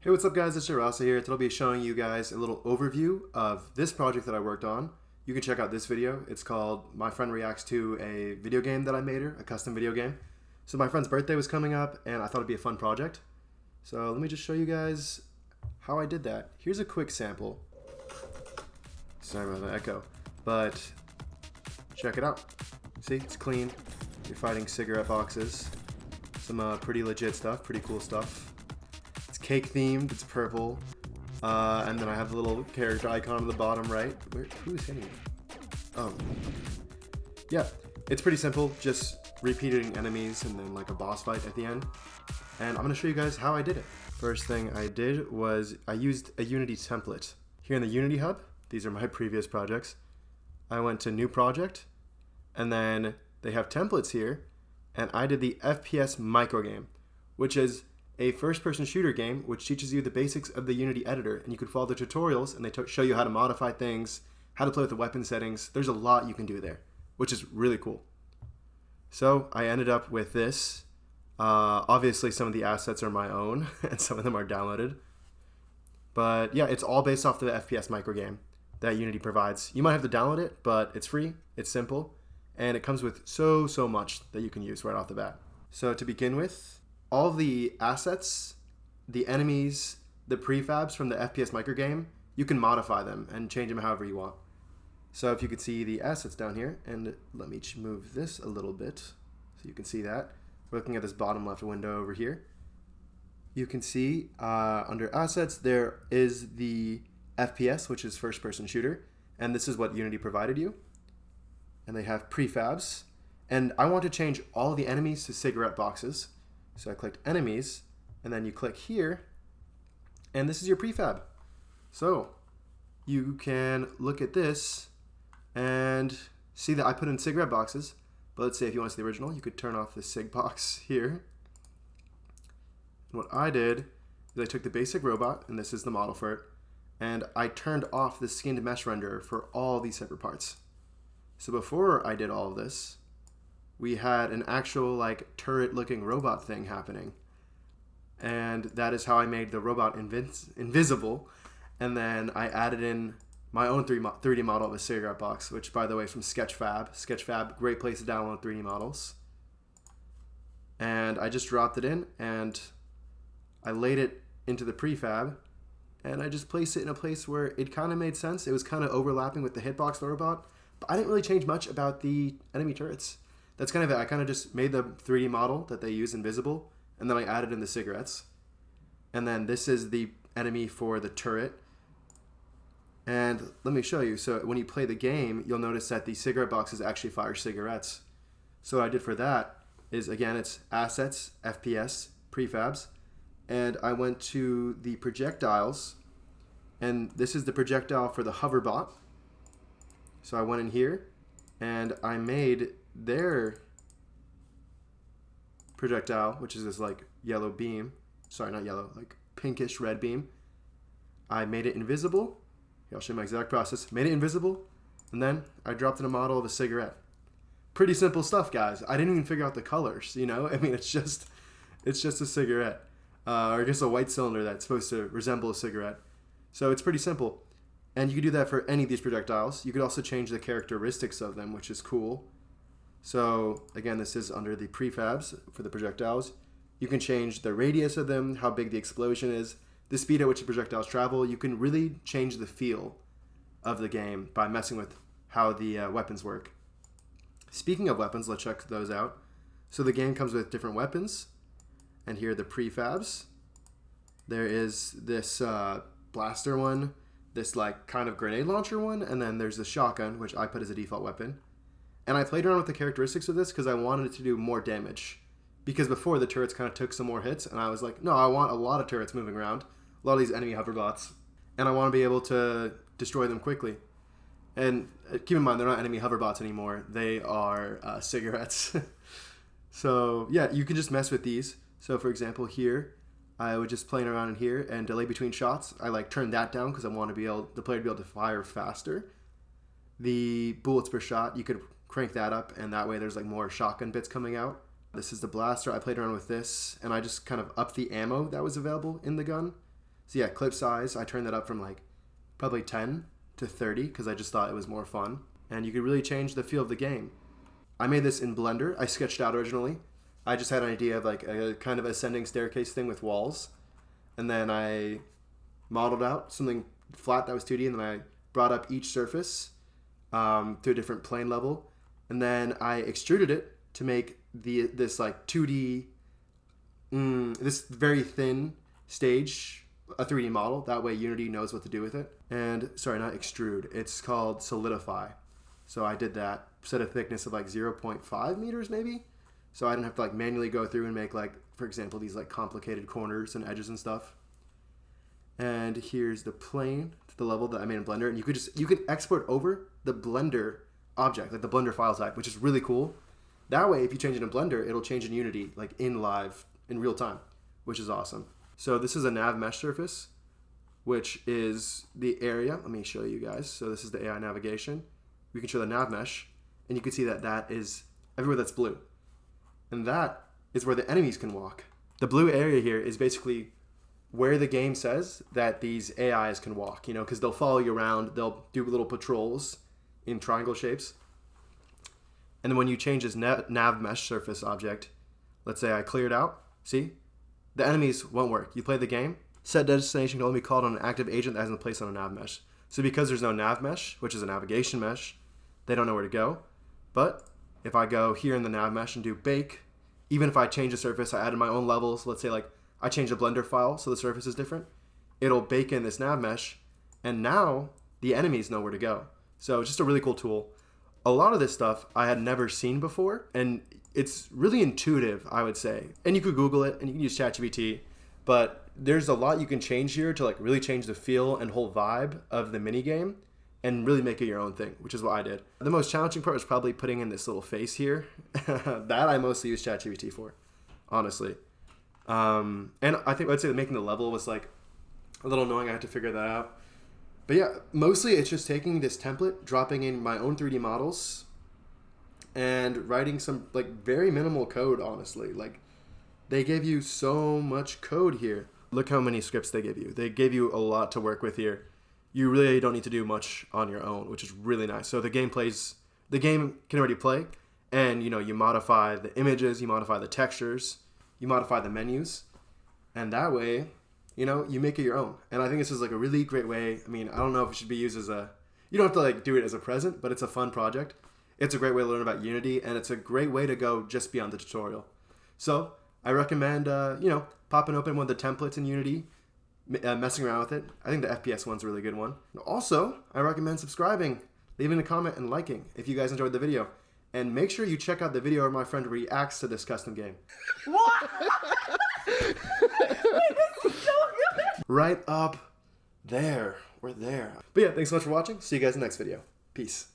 Hey, what's up guys, it's Shirasa here. Today I'll be showing you guys a little overview of this project that I worked on. You can check out this video. It's called My Friend Reacts to a Video Game That I Made Her, a custom video game. So my friend's birthday was coming up and I thought it'd be a fun project. So let me just show you guys how I did that. Here's a quick sample. Sorry about the echo, but check it out. See, it's clean. You're fighting cigarette boxes. Some pretty legit stuff, pretty cool stuff. Cake themed, it's purple, and then I have the little character icon on the bottom right. Who's hitting me? Oh, yeah, it's pretty simple, just repeating enemies and then like a boss fight at the end. And I'm gonna show you guys how I did it. First thing I did was I used a Unity template. Here in the Unity Hub, these are my previous projects. I went to New Project, and then they have templates here, and I did the FPS microgame, which is a first-person shooter game which teaches you the basics of the Unity editor, and you can follow the tutorials and they show you how to modify things, how to play with the weapon settings. There's a lot you can do there, which is really cool. So I ended up with this. Obviously some of the assets are my own and some of them are downloaded. But yeah, it's all based off the FPS microgame that Unity provides. You might have to download it, but it's free, it's simple, and it comes with so much that you can use right off the bat. So to begin with, all of the assets, the enemies, the prefabs from the FPS microgame, you can modify them and change them however you want. So if you could see the assets down here, and let me move this a little bit so you can see that. We're looking at this bottom left window over here. You can see under assets there is the FPS, which is first person shooter, and this is what Unity provided you. And they have prefabs, and I want to change all of the enemies to cigarette boxes. So I clicked enemies, and then you click here, and this is your prefab. So you can look at this and see that I put in cigarette boxes, but let's say if you want to see the original, you could turn off the cig box here. And what I did is I took the basic robot, and this is the model for it, and I turned off the skinned mesh renderer for all these separate parts. So before I did all of this, we had an actual like turret looking robot thing happening. And that is how I made the robot invisible. And then I added in my own 3D model of a cigarette box, which by the way from Sketchfab. Sketchfab, great place to download 3D models. And I just dropped it in and I laid it into the prefab and I just placed it in a place where it kind of made sense. It was kind of overlapping with the hitbox of the robot, but I didn't really change much about the enemy turrets. That's kind of it. I kind of just made the 3D model that they use invisible, and then I added in the cigarettes. And then this is the enemy for the turret. And let me show you. So when you play the game, you'll notice that the cigarette boxes actually fire cigarettes. So what I did for that is, again, it's assets, FPS, prefabs. And I went to the projectiles, and this is the projectile for the hoverbot. So I went in here, and I made their projectile, which is this like yellow beam, sorry, not yellow, like pinkish red beam. I made it invisible. Here, I'll show you my exact process. Made it invisible, and then I dropped in a model of a cigarette. Pretty simple stuff, guys. I didn't even figure out the colors, you know? I mean, it's just a cigarette, or I guess a white cylinder that's supposed to resemble a cigarette. So it's pretty simple. And you can do that for any of these projectiles. You could also change the characteristics of them, which is cool. So again, this is under the prefabs for the projectiles. You can change the radius of them, how big the explosion is, the speed at which the projectiles travel. You can really change the feel of the game by messing with how the weapons work. Speaking of weapons, let's check those out. So the game comes with different weapons, and here are the prefabs. There is this blaster one, this like kind of grenade launcher one, and then there's the shotgun, which I put as a default weapon. And I played around with the characteristics of this because I wanted it to do more damage. Because before the turrets kind of took some more hits, and I was like, no, I want a lot of turrets moving around, a lot of these enemy hoverbots, and I want to be able to destroy them quickly. And keep in mind, they're not enemy hoverbots anymore. They are cigarettes. So yeah, you can just mess with these. So for example, here, I was just playing around in here, and delay between shots, I like turned that down because I want the player to be able to fire faster. The bullets per shot, you could crank that up, and that way there's like more shotgun bits coming out. This is the blaster. I played around with this, and I just kind of upped the ammo that was available in the gun. So yeah, clip size, I turned that up from like probably 10 to 30 because I just thought it was more fun. And you could really change the feel of the game. I made this in Blender. I sketched out originally. I just had an idea of like a kind of ascending staircase thing with walls. And then I modeled out something flat that was 2D, and then I brought up each surface to a different plane level. And then I extruded it to make this like 2D, this very thin stage, a 3D model. That way Unity knows what to do with it. And sorry, not extrude. It's called solidify. So I did that, set a thickness of like 0.5 meters maybe. So I didn't have to like manually go through and make like, for example, these like complicated corners and edges and stuff. And here's the plane to the level that I made in Blender. And you could export over the Blender object, like the Blender file type, which is really cool. That way, if you change it in Blender, it'll change in Unity, like in real time, which is awesome. So this is a nav mesh surface, which is the area. Let me show you guys. So this is the AI navigation. We can show the nav mesh, and you can see that that is everywhere that's blue. And that is where the enemies can walk. The blue area here is basically where the game says that these AIs can walk, because they'll follow you around. They'll do little patrols in triangle shapes. And then when you change this nav mesh surface object, let's say I clear it out, see? The enemies won't work. You play the game, set destination can only be called on an active agent that hasn't been placed on a nav mesh. So because there's no nav mesh, which is a navigation mesh, they don't know where to go. But if I go here in the nav mesh and do bake, even if I change the surface, I added my own levels, let's say like I change the Blender file so the surface is different, it'll bake in this nav mesh, and now the enemies know where to go. So it's just a really cool tool. A lot of this stuff I had never seen before, and it's really intuitive, I would say. And you could Google it, and you can use ChatGPT, but there's a lot you can change here to like really change the feel and whole vibe of the mini game and really make it your own thing, which is what I did. The most challenging part was probably putting in this little face here. That I mostly use ChatGPT for, honestly. And I think I'd say that making the level was like a little annoying. I had to figure that out. But yeah, mostly it's just taking this template, dropping in my own 3D models, and writing some like very minimal code, honestly. Like they gave you so much code here. Look how many scripts they give you. They gave you a lot to work with here. You really don't need to do much on your own, which is really nice. So the game can already play, and you modify the images, you modify the textures, you modify the menus, and that way, you make it your own. And I think this is like a really great way. I mean, I don't know if it should be used as you don't have to like do it as a present, but it's a fun project. It's a great way to learn about Unity, and it's a great way to go just beyond the tutorial. So I recommend, popping open one of the templates in Unity, messing around with it. I think the FPS one's a really good one. Also, I recommend subscribing, leaving a comment, and liking if you guys enjoyed the video. And make sure you check out the video where my friend reacts to this custom game. What? Wait, this is so good. Right up there. We're there. But yeah, thanks so much for watching. See you guys in the next video. Peace.